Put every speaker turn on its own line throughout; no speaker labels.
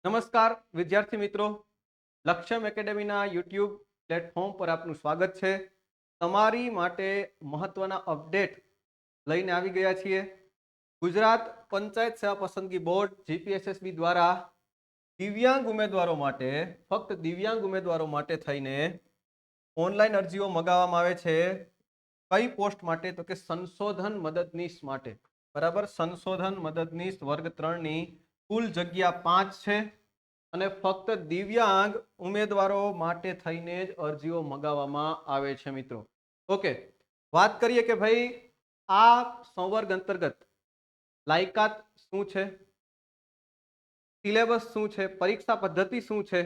નમસ્કાર વિદ્યાર્થી મિત્રો, લક્ષ્યમ એકેડેમીના યુટ્યુબ પ્લેટફોર્મ પર આપનું સ્વાગત છે. તમારી માટે મહત્વના અપડેટ લઈને આવી ગયા છીએ. ગુજરાત પંચાયત સેવા પસંદગી બોર્ડ જીપીએસએસબી દ્વારા દિવ્યાંગ ઉમેદવારો માટે, ફક્ત દિવ્યાંગ ઉમેદવારો માટે થઈને ઓનલાઈન અરજીઓ મંગાવવામાં આવે છે. કઈ પોસ્ટ માટે? તો કે સંશોધન મદદનીશ માટે. બરાબર, સંશોધન મદદનીશ વર્ગ 3 ની કુલ જગ્યા 5 છે અને ફક્ત દિવ્યાંગ ઉમેદવારો માટે થઈને જ અરજીઓ મંગાવવામાં આવે છે મિત્રો. ઓકે, વાત કરીએ કે ભાઈ આ સંવર્ગ અંતર્ગત લાયકાત શું છે, સિલેબસ શું છે, પરીક્ષા પદ્ધતિ શું છે,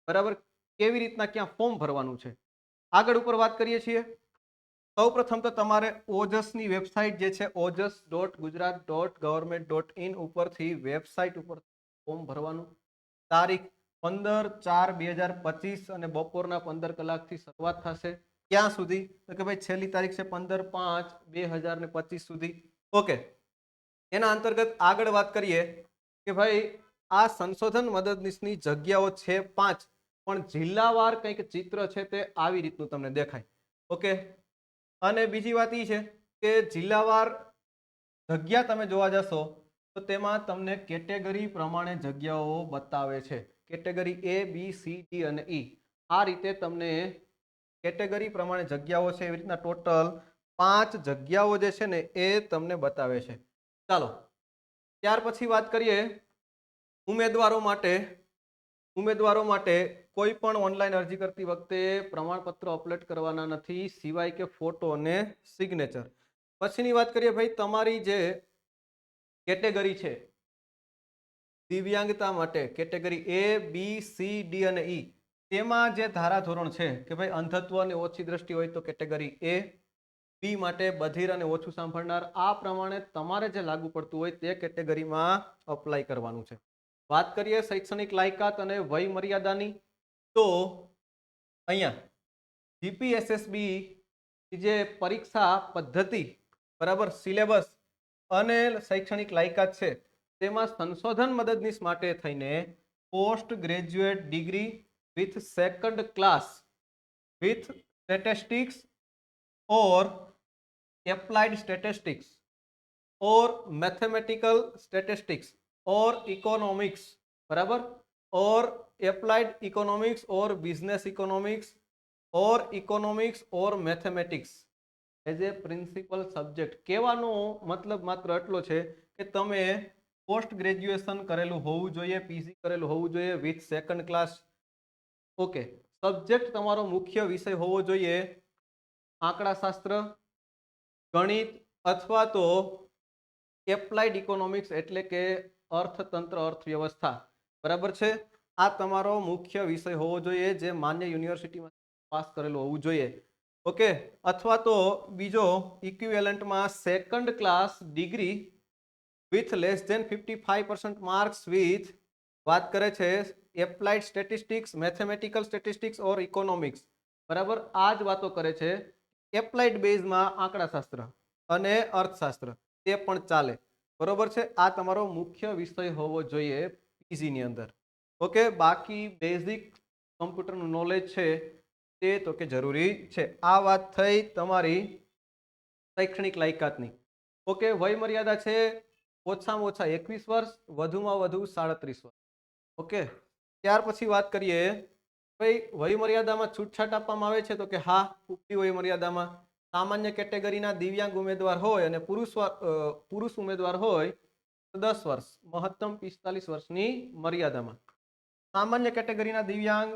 બરાબર, કેવી રીતના ક્યાં ફોર્મ ભરવાનું છે, આગળ ઉપર વાત કરીએ છીએ. સૌપ્રથમ તો તમારે ઓજસની વેબસાઇટ જે છે ojas.gujarat.government.in ઉપરથી વેબસાઇટ ઉપર ફોર્મ ભરવાનું. તારીખ 15/4/2025 અને બપોરના 15 કલાકથી શરૂઆત થશે. ક્યાં સુધી? તો કે ભાઈ છેલ્લી તારીખ છે 15/5/2025 સુધી. ઓકે, એના અંતર્ગત આગળ વાત કરીએ કે ભાઈ આ સંશોધન મદદનીશની જગ્યાઓ છે 5, પણ જિલ્લાવાર કંઈક ચિત્ર છે તે આવી રીતનું તમને દેખાય. ઓકે, અને બીજી વાત એ છે કે જિલ્લાવાર જગ્યા તમે જોવા જશો તો તેમાં તમને કેટેગરી પ્રમાણે જગ્યાઓ બતાવે છે. Category A, B, C, D અને E, આ રીતે તમને કેટેગરી પ્રમાણે જગ્યાઓ છે. એવી રીતના ટોટલ 5 જગ્યાઓ જે છે ને એ તમને બતાવે છે. ચાલો ત્યાર પછી વાત કરીએ ઉમેદવારો માટે. ઉમેદવારો માટે કોઈ પણ ઓનલાઈન અરજી કરતી વખતે પ્રમાણપત્ર અપલોડ કરવાના નથી, સિવાય કે ફોટો અને સિગ્નેચર. પછીની વાત કરીએ ભાઈ તમારી જે કેટેગરી છે દિવ્યાંગતા માટે, category A, B, C, D અને E, તેમાં જે ધારાધોરણ છે કે ભાઈ અંધત્વ અને ઓછી દ્રષ્ટિ હોય તો કેટેગરી A, B માટે બધિર અને ઓછું સાંભળનાર, આ પ્રમાણે તમારે જે લાગુ પડતું હોય તે કેટેગરીમાં અપ્લાય કરવાનું છે. વાત કરીએ શૈક્ષણિક લાયકાત અને વય મર્યાદાની, તો અહીંયા જીપીએસએસબી જે પરીક્ષા પદ્ધતિ, બરાબર, સિલેબસ અને શૈક્ષણિક લાયકાત છે તેમાં સંશોધન મદદનીશ માટે થઈને post graduate degree with second class with statistics or applied statistics or mathematical statistics or economics, बराबर, or applied economics or business economics or economics or mathematics as a principal subject. કહેવાનો મતલબ માત્ર એટલો છે કે તમે પોસ્ટ ગ્રેજ્યુએશન કરેલું હોવું જોઈએ, પીજી કરેલું હોવું જોઈએ with second class. Okay, subject તમારો મુખ્ય વિષય હોવો જોઈએ આંકડાશાસ્ત્ર, ગણિત અથવા તો એપ્લાઇડ ઇકોનોમિક્સ એટલે કે અર્થતંત્ર, અર્થવ્યવસ્થા, બરાબર છે. આ તમારો મુખ્ય વિષય હોવો જોઈએ જે માન્ય યુનિવર્સિટીમાં પાસ કરેલો હોવું જોઈએ. ઓકે, અથવા તો બીજો ઇક્વિવેલન્ટમાં second class degree with less than 55% marks with, વાત કરે છે applied statistics, mathematical statistics or economics, બરાબર. આ જ વાતો કરે છે. એપ્લાઇડ બેઝમાં આંકડાશાસ્ત્ર અને અર્થશાસ્ત્ર તે પણ ચાલે, બરોબર છે. આ તમારો મુખ્ય વિષય હોવો જોઈએ પીજી ની અંદર. ઓકે, બાકી બેઝિક કમ્પ્યુટરનું નોલેજ છે તે તો કે જરૂરી છે. આ વાત થઈ તમારી શૈક્ષણિક લાયકાતની. ઓકે, વય મર્યાદા છે ઓછામાં ઓછા 21 વર્ષ, વધુમાં વધુ 37 વર્ષ. ઓકે, ત્યાર પછી વાત કરીએ ભાઈ વય મર્યાદામાં છૂટછાટ આપવામાં આવે છે તો કે હા, ઉપલી વય મર્યાદામાં સામાન્ય કેટેગરીના દિવ્યાંગ ઉમેદવાર હોય અને પુરુષ ઉમેદવાર હોય તો 10 વર્ષ, મહત્તમ 45 વર્ષની મર્યાદામાં. સામાન્ય કેટેગરીના દિવ્યાંગ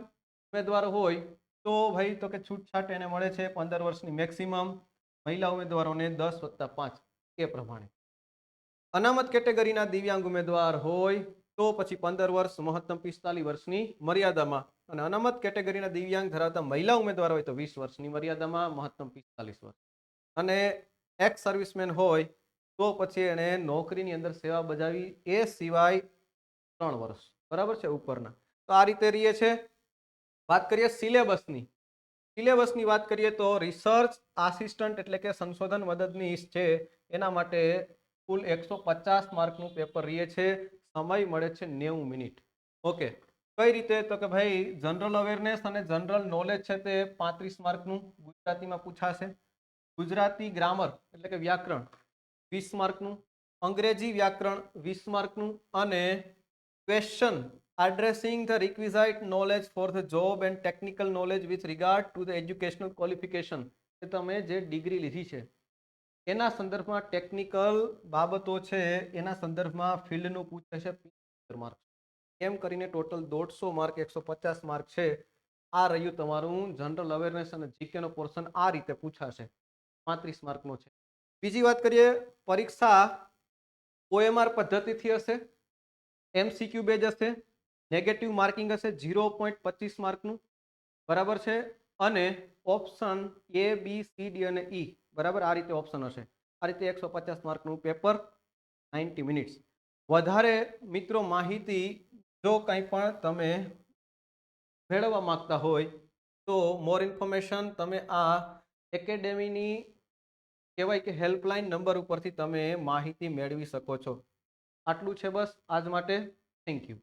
ઉમેદવાર હોય તો ભાઈ તો કે છૂટછાટ એને મળે છે 15 વર્ષની મેક્સિમમ, મહિલા ઉમેદવારોને 10+5 એ પ્રમાણે. અનામત કેટેગરીના દિવ્યાંગ ઉમેદવાર હોય તો પછી 15 વર્ષ, મહત્તમ 45 વર્ષની મર્યાદામાં, અને અનામત કેટેગરીના દિવ્યાંગ ધરાવતા મહિલા ઉમેદવાર હોય તો 20 વર્ષની મર્યાદામાં, મહત્તમ 45 વર્ષ. અને એક્સ સર્વિસમેન હોય તો પછી એને નોકરીની અંદર સેવા બજાવી એ સિવાય 3 વર્ષ, બરાબર છે ઉપરના. તો આ રીતે રહીએ છે. વાત કરીએ સિલેબસની. સિલેબસની વાત કરીએ તો રિસર્ચ આસિસ્ટન્ટ એટલે કે સંશોધન મદદનીશ છે એના માટે કુલ 150 માર્કનું પેપર રહે છે. સમય મળે છે 90 મિનિટ. ઓકે, કઈ રીતે? તો કે ભાઈ જનરલ અવેરનેસ અને જનરલ નોલેજ છે તે 35 માર્કનું ગુજરાતીમાં પૂછાશે. ગુજરાતી ગ્રામર એટલે કે વ્યાકરણ 20 માર્કનું, અંગ્રેજી વ્યાકરણ 20 માર્કનું અને question addressing the requisite knowledge for the job and technical knowledge with regard to the educational qualification, કે તમે જે ડિગ્રી લીધી છે એના સંદર્ભમાં ટેકનિકલ બાબતો છે એના સંદર્ભમાં ફિલ્ડનું પૂછે છે 75 માર્ક. એમ કરીને ટોટલ 150 માર્ક 150 માર્ક છે. આ રહ્યું તમારું જનરલ અવેરનેસ અને જીકે નો પોર્શન. આ રીતે પૂછાશે, 35 માર્કનો છે. બીજી વાત કરીએ, પરીક્ષા OMR પદ્ધતિથી હશે, MCQ બેઝ હશે, નેગેટિવ માર્કિંગ હશે 0.25 માર્કનું, બરાબર છે. અને option A B C D અને E, બરાબર, આ રીતે ઓપ્શન હશે. આ રીતે 150 માર્કનું પેપર, 90 મિનિટ્સ. વધારે મિત્રો માહિતી જો કંઈ પણ તમે મેળવવા માંગતા હોય તો મોર ઇન્ફોર્મેશન તમે આ એકેડેમીની કહેવાય કે હેલ્પલાઇન નંબર ઉપરથી તમે માહિતી મેળવી શકો છો. આટલું છે બસ આજ માટે. Thank you.